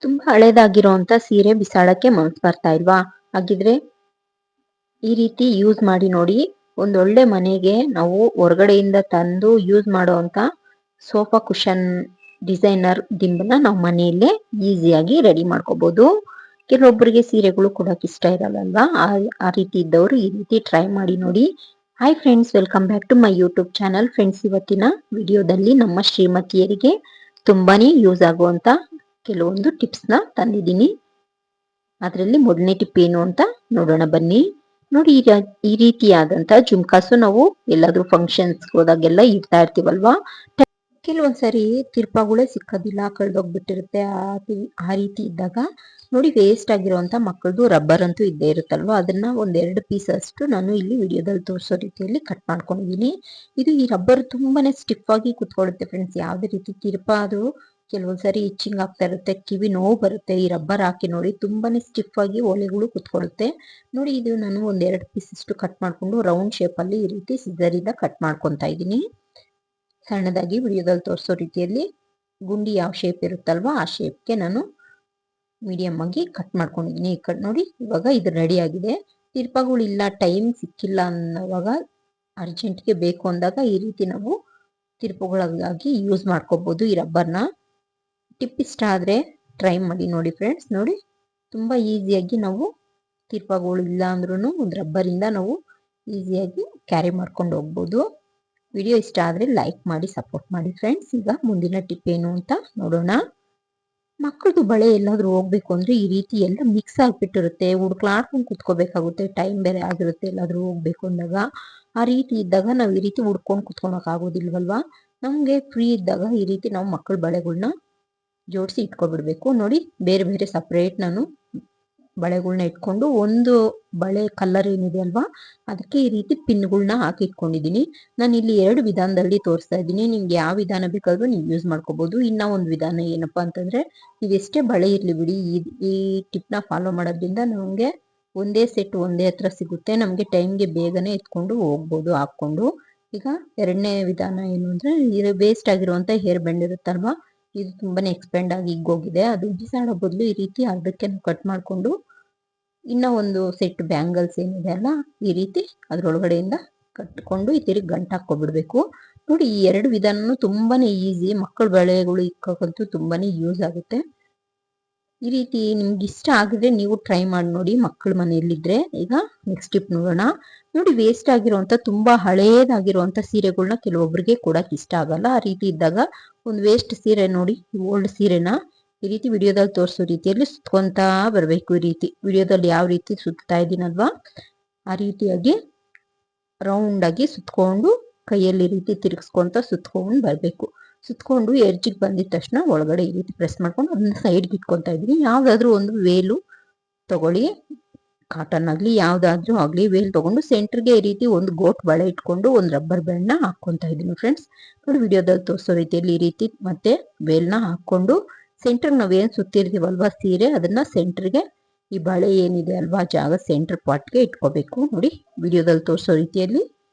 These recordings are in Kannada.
ತುಂಬಾ ಹಳೇದಾಗಿರೋಂಥ ಸೀರೆ ಬಿಸಾಡಕ್ಕೆ ಮನ್ಸ್ ಬರ್ತಾ ಇಲ್ವಾ? ಹಾಗಿದ್ರೆ ಈ ರೀತಿ ಯೂಸ್ ಮಾಡಿ ನೋಡಿ. ಒಂದೊಳ್ಳೆ ಮನೆಗೆ ನಾವು ಹೊರಗಡೆಯಿಂದ ತಂದು ಯೂಸ್ ಮಾಡೋಂಥ ಸೋಫಾ ಕುಷನ್ ಡಿಸೈನರ್ ದಿಂಬನ್ನ ನಾವು ಮನೆಯಲ್ಲೇ ಈಸಿಯಾಗಿ ರೆಡಿ ಮಾಡ್ಕೋಬಹುದು. ಕೆಲವೊಬ್ಬರಿಗೆ ಸೀರೆಗಳು ಕೊಡೋಕೆ ಇಷ್ಟ ಇರಲ್ಲಲ್ವಾ? ಆ ರೀತಿ ಇದ್ದವರು ಈ ರೀತಿ ಟ್ರೈ ಮಾಡಿ ನೋಡಿ. Hi friends, welcome back to my YouTube channel. Friends, ಇವತ್ತಿನ ವಿಡಿಯೋದಲ್ಲಿ ನಮ್ಮ ಶ್ರೀಮತಿಯರಿಗೆ ತುಂಬಾನೇ ಯೂಸ್ ಆಗುವಂತ ಕೆಲವೊಂದು ಟಿಪ್ಸ್ನ ತಂದಿದ್ದೀನಿ. ಅದರಲ್ಲಿ ಮೊದಲನೇ ಟಿಪ್ ಏನು ಅಂತ ನೋಡೋಣ ಬನ್ನಿ. ನೋಡಿ, ಈ ರೀತಿಯಾದಂತ ಜುಮ್ಕಾಸು ನಾವು ಎಲ್ಲಾದ್ರೂ ಫಂಕ್ಷನ್ಸ್ ಹೋದಾಗೆಲ್ಲ ಇಡ್ತಾ ಇರ್ತೀವಲ್ವಾ? ಕೆಲವೊಂದ್ಸರಿ ತಿರ್ಪಾಗಳೇ ಸಿಕ್ಕೋದಿಲ್ಲ, ಕಳ್ದೋಗ್ಬಿಟ್ಟಿರುತ್ತೆ. ಆ ರೀತಿ ಇದ್ದಾಗ ನೋಡಿ, ವೇಸ್ಟ್ ಆಗಿರುವಂತ ಮಕ್ಕಳದು ರಬ್ಬರ್ ಅಂತೂ ಇದ್ದೇ ಇರುತ್ತಲ್ವಾ? ಅದನ್ನ ಒಂದೆರಡು ಪೀಸ್ ಅಷ್ಟು ನಾನು ಇಲ್ಲಿ ವಿಡಿಯೋದಲ್ಲಿ ತೋರಿಸೋ ರೀತಿಯಲ್ಲಿ ಕಟ್ ಮಾಡ್ಕೊಂಡಿದ್ದೀನಿ. ಈ ರಬ್ಬರ್ ತುಂಬಾನೇ ಸ್ಟಿಫ್ ಆಗಿ ಕುತ್ಕೊಳ್ಳುತ್ತೆ ಫ್ರೆಂಡ್ಸ್. ಯಾವ್ದೇ ರೀತಿ ತಿರ್ಪಾ ಅದು ಕೆಲವೊಂದ್ಸರಿ ಇಚ್ಚಿಂಗ್ ಆಗ್ತಾ ಇರುತ್ತೆ, ಕಿವಿ ನೋವು ಬರುತ್ತೆ. ಈ ರಬ್ಬರ್ ಹಾಕಿ ನೋಡಿ, ತುಂಬಾನೇ ಸ್ಟಿಫ್ ಆಗಿ ಒಲೆಗಳು ಕುತ್ಕೊಳ್ಳುತ್ತೆ. ನೋಡಿ, ಇದು ನಾನು ಒಂದೆರಡು ಪೀಸ್ ಅಷ್ಟು ಕಟ್ ಮಾಡ್ಕೊಂಡು ರೌಂಡ್ ಶೇಪ್ ಅಲ್ಲಿ ಈ ರೀತಿ ಸಿಸರ್ ಇಂದ ಕಟ್ ಮಾಡ್ಕೊಂತಾ ಇದ್ದೀನಿ. ಸಣ್ಣದಾಗಿ ವಿಡಿಯೋದಲ್ಲಿ ತೋರಿಸೋ ರೀತಿಯಲ್ಲಿ ಗುಂಡಿ ಯಾವ ಶೇಪ್ ಇರುತ್ತಲ್ವಾ ಆ ಶೇಪ್ಗೆ ನಾನು ಮೀಡಿಯಂ ಆಗಿ ಕಟ್ ಮಾಡ್ಕೊಂಡಿದ್ದೀನಿ. ಈ ಕಟ್ ನೋಡಿ, ಇವಾಗ ಇದು ರೆಡಿ ಆಗಿದೆ. ತಿರ್ಪಗಳಿಲ್ಲ, ಟೈಮ್ ಸಿಕ್ಕಿಲ್ಲ ಅನ್ನೋವಾಗ, ಅರ್ಜೆಂಟ್ಗೆ ಬೇಕು ಅಂದಾಗ ಈ ರೀತಿ ನಾವು ತಿರ್ಪುಗಳಾಗಿ ಯೂಸ್ ಮಾಡ್ಕೋಬಹುದು ಈ ರಬ್ಬರ್ನ. ಟಿಪ್ ಇಷ್ಟ ಆದ್ರೆ ಟ್ರೈ ಮಾಡಿ ನೋಡಿ ಫ್ರೆಂಡ್ಸ್. ನೋಡಿ, ತುಂಬಾ ಈಸಿಯಾಗಿ ನಾವು ತಿರ್ಪಗಳು ಇಲ್ಲ ಅಂದ್ರೂ ಒಂದು ರಬ್ಬರಿಂದ ನಾವು ಈಸಿಯಾಗಿ ಕ್ಯಾರಿ ಮಾಡ್ಕೊಂಡು ಹೋಗ್ಬೋದು. ವಿಡಿಯೋ ಇಷ್ಟ ಆದ್ರೆ ಲೈಕ್ ಮಾಡಿ ಸಪೋರ್ಟ್ ಮಾಡಿ ಫ್ರೆಂಡ್ಸ್. ಈಗ ಮುಂದಿನ ಟಿಪ್ ಏನು ಅಂತ ನೋಡೋಣ. ಮಕ್ಕಳದು ಬಳೆ ಎಲ್ಲಾದ್ರೂ ಹೋಗ್ಬೇಕು ಅಂದ್ರೆ ಈ ರೀತಿ ಎಲ್ಲ ಮಿಕ್ಸ್ ಆಗ್ಬಿಟ್ಟಿರುತ್ತೆ, ಹುಡ್ಕ್ಲಾಡ್ಕೊಂಡು ಕುತ್ಕೋಬೇಕಾಗುತ್ತೆ. ಟೈಮ್ ಬೇರೆ ಆಗಿರುತ್ತೆ ಎಲ್ಲಾದ್ರೂ ಹೋಗ್ಬೇಕು ಅಂದಾಗ. ಆ ರೀತಿ ಇದ್ದಾಗ ನಾವು ಈ ರೀತಿ ಹುಡ್ಕೊಂಡು ಕುತ್ಕೊಳಕ್ ಆಗೋದಿಲ್ವಲ್ವಾ? ನಮ್ಗೆ ಫ್ರೀ ಇದ್ದಾಗ ಈ ರೀತಿ ನಾವು ಮಕ್ಕಳ ಬಳೆಗಳನ್ನ ಜೋಡಿಸಿ ಇಟ್ಕೊಬಿಡ್ಬೇಕು. ನೋಡಿ, ಬೇರೆ ಬೇರೆ ಸಪ್ರೇಟ್ ನಾನು ಬಳೆಗಳನ್ನ ಇಟ್ಕೊಂಡು ಒಂದು ಬಳೆ ಕಲರ್ ಏನಿದೆ ಅಲ್ವಾ ಅದಕ್ಕೆ ಈ ರೀತಿ ಪಿನ್ಗಳನ್ನ ಹಾಕಿ ಇಟ್ಕೊಂಡಿದ್ದೀನಿ. ನಾನು ಇಲ್ಲಿ 2 ವಿಧಾನದಲ್ಲಿ ತೋರಿಸ್ತಾ ಇದ್ದೀನಿ. ನಿಮ್ಗೆ ಯಾವ ವಿಧಾನ ಬೇಕಾದ್ರೂ ನೀವು ಯೂಸ್ ಮಾಡ್ಕೋಬಹುದು. ಇನ್ನ ಒಂದು ವಿಧಾನ ಏನಪ್ಪಾ ಅಂತಂದ್ರೆ, ನೀವೆಷ್ಟೇ ಬಳೆ ಇರ್ಲಿ ಬಿಡಿ, ಈ ಟಿಪ್ನ ಫಾಲೋ ಮಾಡೋದ್ರಿಂದ ನಮ್ಗೆ ಒಂದೇ ಸೆಟ್ ಒಂದೇ ಹತ್ರ ಸಿಗುತ್ತೆ. ನಮ್ಗೆ ಟೈಮ್ಗೆ ಬೇಗನೆ ಎತ್ಕೊಂಡು ಹೋಗ್ಬೋದು ಹಾಕೊಂಡು. ಈಗ ಎರಡನೇ ವಿಧಾನ ಏನು ಅಂದ್ರೆ, ವೇಸ್ಟ್ ಆಗಿರುವಂತ ಹೇರ್ ಬ್ಯಾಂಡ್ ಇರುತ್ತಲ್ವಾ, ಇದು ತುಂಬಾನೇ ಎಕ್ಸ್ಪೆಂಡ್ ಆಗಿ ಹಿಗ್ಗೋಗಿದೆ. ಅದು ಬಿಸಾಡೋ ಬದಲು ಈ ರೀತಿ ಅರ್ಧಕ್ಕೆ ಕಟ್ ಮಾಡ್ಕೊಂಡು ಇನ್ನ ಒಂದು ಸೆಟ್ ಬ್ಯಾಂಗಲ್ಸ್ ಏನಿದೆ ಅಲ್ಲ, ಈ ರೀತಿ ಅದ್ರೊಳಗಡೆಯಿಂದ ಕಟ್ಕೊಂಡು ಈ ತಿರುಗಿ ಗಂಟು ಹಾಕೊಬಿಡ್ಬೇಕು. ನೋಡಿ, ಈ 2 ವಿಧಾನನು ತುಂಬಾನೇ ಈಸಿ. ಮಕ್ಕಳ ಬಳೆಗಳು ಇಕ್ಕೋಕ್ಕಂತೂ ತುಂಬಾನೇ ಯೂಸ್ ಆಗುತ್ತೆ. ಈ ರೀತಿ ನಿಮ್ಗೆ ಇಷ್ಟ ಆಗಿದ್ರೆ ನೀವು ಟ್ರೈ ಮಾಡಿ ನೋಡಿ ಮಕ್ಕಳ ಮನೆಯಲ್ಲಿದ್ರೆ. ಈಗ ನೆಕ್ಸ್ಟ್ ಟಿಪ್ ನೋಡೋಣ. ನೋಡಿ, ವೇಸ್ಟ್ ಆಗಿರುವಂತ ತುಂಬಾ ಹಳೇದಾಗಿರುವಂತ ಸೀರೆಗಳನ್ನ ಕೆಲವೊಬ್ಬರಿಗೆ ಕೊಡಕ್ ಇಷ್ಟ ಆಗಲ್ಲ. ಆ ರೀತಿ ಇದ್ದಾಗ ಒಂದು ವೇಸ್ಟ್ ಸೀರೆ ನೋಡಿ, ಓಲ್ಡ್ ಸೀರೆನ ಈ ರೀತಿ ವಿಡಿಯೋದಲ್ಲಿ ತೋರಿಸೋ ರೀತಿಯಲ್ಲಿ ಸುತ್ಕೊಂತಾ ಬರ್ಬೇಕು. ಈ ರೀತಿ ವಿಡಿಯೋದಲ್ಲಿ ಯಾವ ರೀತಿ ಸುತ್ತಾ ಇದೀನಲ್ವಾ ಆ ರೀತಿಯಾಗಿ ರೌಂಡ್ ಆಗಿ ಸುತ್ಕೊಂಡು ಕೈಯಲ್ಲಿ ರೀತಿ ತಿರುಗಿಸ್ಕೊಂತ ಸುತ್ಕೊಂಡು ಬರ್ಬೇಕು. ಸುತ್ಕೊಂಡು ಎಡ್ಜಿಗೆ ಬಂದಿದ ತಕ್ಷಣ ಒಳಗಡೆ ಈ ರೀತಿ ಪ್ರೆಸ್ ಮಾಡ್ಕೊಂಡು ಅದನ್ನ ಸೈಡ್ಗೆ ಇಟ್ಕೊಂತಾ ಇದೀನಿ. ಯಾವ್ದಾದ್ರು ಒಂದು ವೇಲು ತಗೊಳ್ಳಿ, ಕಾಟನ್ ಆಗ್ಲಿ ಯಾವ್ದಾದ್ರೂ ಆಗ್ಲಿ, ವೇಲ್ ತಗೊಂಡು ಸೆಂಟರ್ಗೆ ಈ ರೀತಿ ಒಂದು ಗೋಟ್ ಬಳೆ ಇಟ್ಕೊಂಡು ಒಂದು ರಬ್ಬರ್ ಬ್ಯಾಂಡ್ನ ಹಾಕೊಂತ ಇದೀನಿ ಫ್ರೆಂಡ್ಸ್. ನೋಡಿ, ವಿಡಿಯೋದಲ್ಲಿ ತೋರಿಸೋ ರೀತಿಯಲ್ಲಿ ಈ ರೀತಿ ಮತ್ತೆ ವೇಲ್ನ ಹಾಕೊಂಡು ಸೆಂಟರ್ ನಾವೇನ್ ಸುತ್ತಿರ್ತೀವಲ್ವಾ ಸೀರೆ, ಅದನ್ನ ಸೆಂಟರ್ಗೆ ಈ ಬಳೆ ಏನಿದೆ ಅಲ್ವಾ ಜಾಗ ಸೆಂಟರ್ ಪಾರ್ಟ್ಗೆ ಇಟ್ಕೋಬೇಕು. ನೋಡಿ, ವಿಡಿಯೋದಲ್ಲಿ ತೋರಿಸೋ ರೀತಿಯಲ್ಲಿ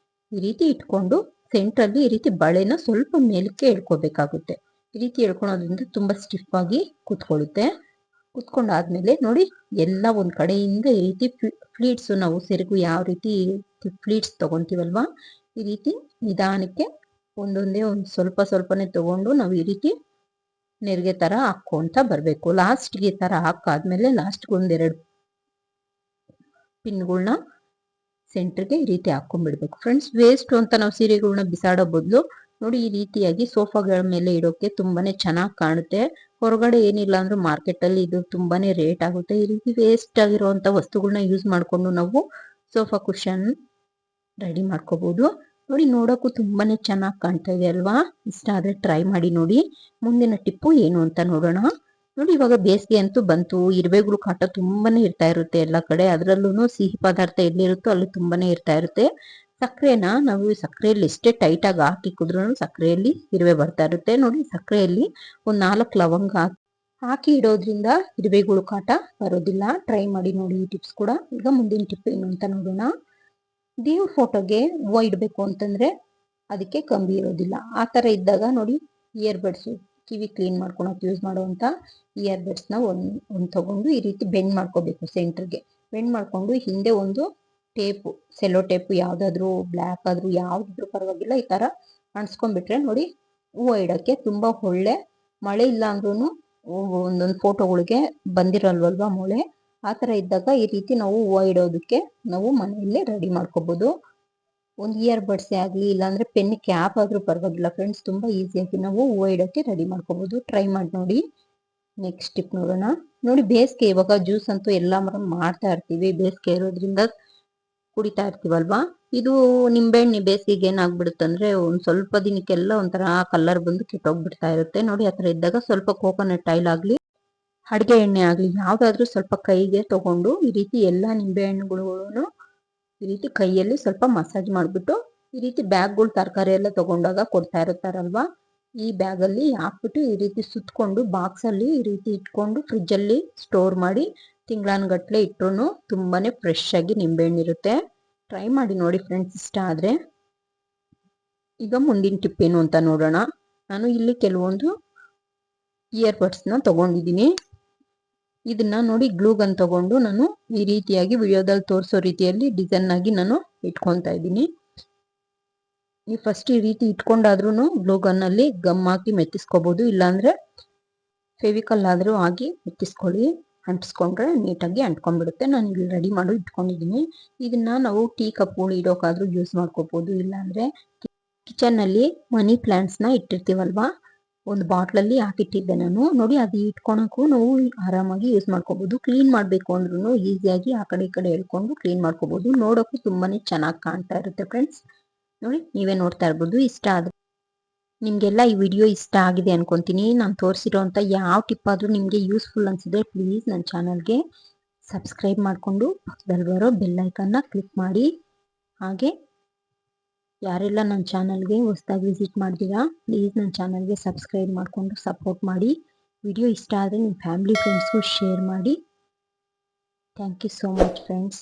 ಈ ರೀತಿ ಇಟ್ಕೊಂಡು ಸೆಂಟ್ರಲ್ಲಿ ಈ ರೀತಿ ಬಳೆನ ಸ್ವಲ್ಪ ಮೇಲಕ್ಕೆ ಎಳ್ಕೋಬೇಕಾಗುತ್ತೆ. ಈ ರೀತಿ ಎಳ್ಕೊಳೋದ್ರಿಂದ ತುಂಬಾ ಸ್ಟಿಫ್ ಆಗಿ ಕುತ್ಕೊಳ್ಳುತ್ತೆ. ಕುತ್ಕೊಂಡಾದ್ಮೇಲೆ ನೋಡಿ, ಎಲ್ಲ ಒಂದ್ ಕಡೆಯಿಂದ ಈ ರೀತಿ ಫ್ಲೀಟ್ಸ್, ನಾವು ಸೆರಗು ಯಾವ ರೀತಿ ಫ್ಲೀಟ್ಸ್ ತಗೊಂತೀವಲ್ವಾ, ಈ ರೀತಿ ನಿಧಾನಕ್ಕೆ ಒಂದೊಂದೇ ಒಂದು ಸ್ವಲ್ಪ ಸ್ವಲ್ಪನೇ ತಗೊಂಡು ನಾವು ಈ ರೀತಿ ನೆರಿಗೆ ತರ ಹಾಕೊಂತ ಬರ್ಬೇಕು. ಲಾಸ್ಟ್ಗೆ ಈ ತರ ಹಾಕಾದ್ಮೇಲೆ ಲಾಸ್ಟ್ಗೆ ಒಂದೆರಡು ಪಿನ್ಗಳನ್ನ ಸೆಂಟರ್ಗೆ ಈ ರೀತಿ ಹಾಕೊಂಡ್ಬಿಡ್ಬೇಕು ಫ್ರೆಂಡ್ಸ್. ವೇಸ್ಟ್ ಅಂತ ನಾವು ಸೀರೆಗಳನ್ನ ಬಿಸಾಡೋ ಬದಲು ನೋಡಿ, ಈ ರೀತಿಯಾಗಿ ಸೋಫಾಗಳ ಮೇಲೆ ಇಡೋಕೆ ತುಂಬಾನೇ ಚೆನ್ನಾಗಿ ಕಾಣುತ್ತೆ. ಹೊರಗಡೆ ಏನಿಲ್ಲ ಅಂದ್ರೂ ಮಾರ್ಕೆಟ್ ಅಲ್ಲಿ ಇದು ತುಂಬಾನೇ ರೇಟ್ ಆಗುತ್ತೆ. ಈ ರೀತಿ ವೇಸ್ಟ್ ಆಗಿರುವಂತ ವಸ್ತುಗಳನ್ನ ಯೂಸ್ ಮಾಡ್ಕೊಂಡು ನಾವು ಸೋಫಾ ಕುಷನ್ ರೆಡಿ ಮಾಡ್ಕೋಬಹುದು. ನೋಡಿ, ನೋಡೋಕ್ಕೂ ತುಂಬಾನೇ ಚೆನ್ನಾಗಿ ಕಾಣ್ತಾ ಇದೆ ಅಲ್ವಾ? ಇಷ್ಟ ಆದ್ರೆ ಟ್ರೈ ಮಾಡಿ ನೋಡಿ. ಮುಂದಿನ ಟಿಪ್ಪು ಏನು ಅಂತ ನೋಡೋಣ. ನೋಡಿ, ಇವಾಗ ಬೇಸಿಗೆ ಅಂತೂ ಬಂತು. ಇರುವೆಗಳು ಕಾಟ ತುಂಬಾನೇ ಇರ್ತಾ ಇರುತ್ತೆ ಎಲ್ಲ ಕಡೆ. ಅದ್ರಲ್ಲೂ ಸಿಹಿ ಪದಾರ್ಥ ಎಲ್ಲಿರುತ್ತೋ ಅಲ್ಲಿ ತುಂಬಾನೇ ಇರ್ತಾ ಇರುತ್ತೆ. ಸಕ್ಕರೆನ ನಾವು ಸಕ್ಕರೆಯಲ್ಲಿ ಎಷ್ಟೇ ಟೈಟ್ ಆಗಿ ಹಾಕಿ ಕುದ್ರೂ ಸಕ್ಕರೆಯಲ್ಲಿ ಇರುವೆ ಬರ್ತಾ ಇರುತ್ತೆ. ನೋಡಿ, ಸಕ್ಕರೆಯಲ್ಲಿ ಒಂದ್ 4 ಲವಂಗ ಹಾಕಿ ಇಡೋದ್ರಿಂದ ಇರುವೆಗಳು ಕಾಟ ಬರೋದಿಲ್ಲ. ಟ್ರೈ ಮಾಡಿ ನೋಡಿ ಈ ಟಿಪ್ಸ್ ಕೂಡ. ಈಗ ಮುಂದಿನ ಟಿಪ್ ಏನು ಅಂತ ನೋಡೋಣ. ದೇವ್ರ ಫೋಟೋಗೆ ಹೂವು ಇಡಬೇಕು ಅಂತಂದ್ರೆ ಅದಕ್ಕೆ ಕಂಬಿ ಇರೋದಿಲ್ಲ. ಆ ತರ ಇದ್ದಾಗ ನೋಡಿ, ಇಯರ್ ಬಡ್ಸು ಕಿವಿ ಕ್ಲೀನ್ ಮಾಡ್ಕೊಳಕ್ಕೆ ಯೂಸ್ ಮಾಡುವಂಥ ಇಯರ್ಬಡ್ಸ್ನ ಒಂದು ತಗೊಂಡು ಈ ರೀತಿ ಬೆಂಡ್ ಮಾಡ್ಕೋಬೇಕು ಸೆಂಟ್ರಿಗೆ. ಬೆಂಡ್ ಮಾಡಿಕೊಂಡು ಹಿಂದೆ ಒಂದು ಟೇಪು, ಸೆಲ್ಲೋ ಟೇಪು ಯಾವುದಾದ್ರೂ ಬ್ಲ್ಯಾಕ್ ಆದರೂ ಯಾವುದಿದ್ರೂ ಪರವಾಗಿಲ್ಲ, ಈ ಥರ ಅಂಟಿಸ್ಕೊಂಡ್ಬಿಟ್ರೆ ನೋಡಿ ಹೂವು ಇಡೋಕ್ಕೆ ತುಂಬ ಒಳ್ಳೆ. ಮಳೆ ಇಲ್ಲ ಅಂದ್ರೂ ಒಂದೊಂದು ಫೋಟೋಗಳಿಗೆ ಬಂದಿರಲ್ವಲ್ವಾ ಮೊಳೆ, ಆ ಥರ ಇದ್ದಾಗ ಈ ರೀತಿ ನಾವು ಹೂವು ಇಡೋದಕ್ಕೆ ನಾವು ಮನೆಯಲ್ಲೇ ರೆಡಿ ಮಾಡ್ಕೋಬೋದು. ಒಂದು ಇಯರ್ಬಡ್ಸೇ ಆಗಲಿ ಇಲ್ಲಾಂದರೆ ಪೆನ್ ಕ್ಯಾಪ್ ಆದರೂ ಪರವಾಗಿಲ್ಲ ಫ್ರೆಂಡ್ಸ್, ತುಂಬ ಈಸಿಯಾಗಿ ನಾವು ಹೂವು ಇಡೋಕ್ಕೆ ರೆಡಿ ಮಾಡ್ಕೋಬೋದು. ಟ್ರೈ ಮಾಡಿ ನೋಡಿ. ನೆಕ್ಸ್ಟ್ ಟಿಪ್ ನೋಡೋಣ. ನೋಡಿ ಬೇಸಿಗೆ ಇವಾಗ ಜ್ಯೂಸ್ ಅಂತೂ ಎಲ್ಲ ಮಾಡ್ತಾ ಇರ್ತೀವಿ, ಬೇಸಿಗೆ ಇರೋದ್ರಿಂದ ಕುಡಿತಾ ಇರ್ತೀವಲ್ವಾ. ಇದು ನಿಂಬೆಹಣ್ಣು ಬೇಸಿಗೆ ಏನಾಗ್ಬಿಡುತ್ತಂದ್ರೆ ಒಂದು ಸ್ವಲ್ಪ ದಿನಕ್ಕೆಲ್ಲ ಒಂಥರ ಕಲರ್ ಬಂದು ಕೆಟ್ಟೋಗ್ಬಿಡ್ತಾ ಇರುತ್ತೆ. ನೋಡಿ ಆ ಥರ ಇದ್ದಾಗ ಸ್ವಲ್ಪ ಕೋಕೋನಟ್ ಆಯಿಲ್ ಆಗಲಿ ಅಡುಗೆ ಎಣ್ಣೆ ಆಗಲಿ ಯಾವುದಾದ್ರೂ ಸ್ವಲ್ಪ ಕೈಗೆ ತಗೊಂಡು ಈ ರೀತಿ ಎಲ್ಲ ನಿಂಬೆಹಣ್ಣುಗಳನ್ನು ಈ ರೀತಿ ಕೈಯಲ್ಲಿ ಸ್ವಲ್ಪ ಮಸಾಜ್ ಮಾಡಿಬಿಟ್ಟು ಈ ರೀತಿ ಬ್ಯಾಗ್ಗಳು ತರಕಾರಿ ಎಲ್ಲ ತಗೊಂಡಾಗ ಕೊಡ್ತಾ ಇರ್ತಾರಲ್ವಾ, ಈ ಬ್ಯಾಗಲ್ಲಿ ಹಾಕ್ಬಿಟ್ಟು ಈ ರೀತಿ ಸುತ್ತಕೊಂಡು ಬಾಕ್ಸಲ್ಲಿ ಈ ರೀತಿ ಇಟ್ಕೊಂಡು ಫ್ರಿಜ್ಜಲ್ಲಿ ಸ್ಟೋರ್ ಮಾಡಿ ತಿಂಗಳಾನುಗಟ್ಟಲೆ ಇಟ್ಟರು ತುಂಬಾ ಫ್ರೆಶ್ ಆಗಿ ನಿಂಬೆಹಣ್ಣಿರುತ್ತೆ. ಟ್ರೈ ಮಾಡಿ ನೋಡಿ ಫ್ರೆಂಡ್ಸ್, ಇಷ್ಟ ಆದರೆ. ಈಗ ಮುಂದಿನ ಟಿಪ್ ಏನು ಅಂತ ನೋಡೋಣ. ನಾನು ಇಲ್ಲಿ ಕೆಲವೊಂದು ಇಯರ್ಬಡ್ಸ್ನ ತಗೊಂಡಿದ್ದೀನಿ. ಇದನ್ನ ನೋಡಿ ಗ್ಲೂಗನ್ ತಗೊಂಡು ನಾನು ಈ ರೀತಿಯಾಗಿ ವಿಡಿಯೋದಲ್ಲಿ ತೋರಿಸೋ ರೀತಿಯಲ್ಲಿ ಡಿಸೈನ್ ಆಗಿ ನಾನು ಇಟ್ಕೊತಾ ಇದ್ದೀನಿ. ನೀವು ಫಸ್ಟ್ ಈ ರೀತಿ ಇಟ್ಕೊಂಡಾದ್ರೂ ಗ್ಲೂಗನ್ನಲ್ಲಿ ಗಮ್ ಹಾಕಿ ಮೆತ್ತಿಸ್ಕೋಬೋದು, ಇಲ್ಲಾಂದರೆ ಫೆವಿಕಲ್ ಆದರೂ ಹಾಕಿ ಮೆತ್ತಿಸ್ಕೊಳ್ಳಿ. ಅಂಟಿಸ್ಕೊಂಡ್ರೆ ನೀಟಾಗಿ ಅಂಟ್ಕೊಂಡ್ಬಿಡುತ್ತೆ. ನಾನು ಇಲ್ಲಿ ರೆಡಿ ಮಾಡಿ ಇಟ್ಕೊಂಡಿದ್ದೀನಿ. ಇದನ್ನ ನಾವು ಟೀ ಕಪ್ಗಳು ಇಡೋಕ್ಕಾದ್ರೂ ಯೂಸ್ ಮಾಡ್ಕೋಬೋದು, ಇಲ್ಲಾಂದರೆ ಕಿಚನ್ನಲ್ಲಿ ಮನಿ ಪ್ಲ್ಯಾಂಟ್ಸ್ನ ಇಟ್ಟಿರ್ತೀವಲ್ವಾ, ಒಂದು ಬಾಟ್ಲಲ್ಲಿ ಹಾಕಿಟ್ಟಿದ್ದೆ ನಾನು. ನೋಡಿ ಅದು ಇಟ್ಕೊಳಕ್ಕೂ ನಾವು ಆರಾಮಾಗಿ ಯೂಸ್ ಮಾಡ್ಕೋಬೋದು. ಕ್ಲೀನ್ ಮಾಡಬೇಕು ಅಂದ್ರೂ ಈಸಿಯಾಗಿ ಆ ಕಡೆ ಈ ಕಡೆ ಹೇಳ್ಕೊಂಡು ಕ್ಲೀನ್ ಮಾಡ್ಕೋಬೋದು. ನೋಡೋಕ್ಕೂ ತುಂಬಾ ಚೆನ್ನಾಗಿ ಕಾಣ್ತಾ ಇರುತ್ತೆ ಫ್ರೆಂಡ್ಸ್. ನೋಡಿ ನೀವೇ ನೋಡ್ತಾ ಇರ್ಬೋದು. ಇಷ್ಟ ಆದರೆ ನಿಮಗೆಲ್ಲ ಈ ವಿಡಿಯೋ ಇಷ್ಟ ಆಗಿದೆ ಅನ್ಕೊತೀನಿ. ನಾನು ತೋರಿಸಿರೋಂಥ ಯಾವ ಟಿಪ್ ಆದರೂ ನಿಮಗೆ ಯೂಸ್ಫುಲ್ ಅನಿಸಿದ್ರೆ ಪ್ಲೀಸ್ ನನ್ನ ಚಾನಲ್ಗೆ ಸಬ್ಸ್ಕ್ರೈಬ್ ಮಾಡಿಕೊಂಡು ಪಕ್ಕದಲ್ಲಿ ಬರೋ ಬೆಲ್ಲೈಕನ್ನ ಕ್ಲಿಕ್ ಮಾಡಿ. ಹಾಗೆ ಯಾರೆಲ್ಲ ನನ್ನ ಚಾನಲ್ಗೆ ಹೊಸದಾಗಿ ವಿಸಿಟ್ ಮಾಡ್ತೀರಾ ಪ್ಲೀಸ್ ನನ್ನ ಚಾನಲ್ಗೆ ಸಬ್ಸ್ಕ್ರೈಬ್ ಮಾಡಿಕೊಂಡು ಸಪೋರ್ಟ್ ಮಾಡಿ. ವಿಡಿಯೋ ಇಷ್ಟ ಆದರೆ ನಿಮ್ಮ ಫ್ಯಾಮಿಲಿ ಫ್ರೆಂಡ್ಸ್ಗೂ ಶೇರ್ ಮಾಡಿ. Thank you so much friends.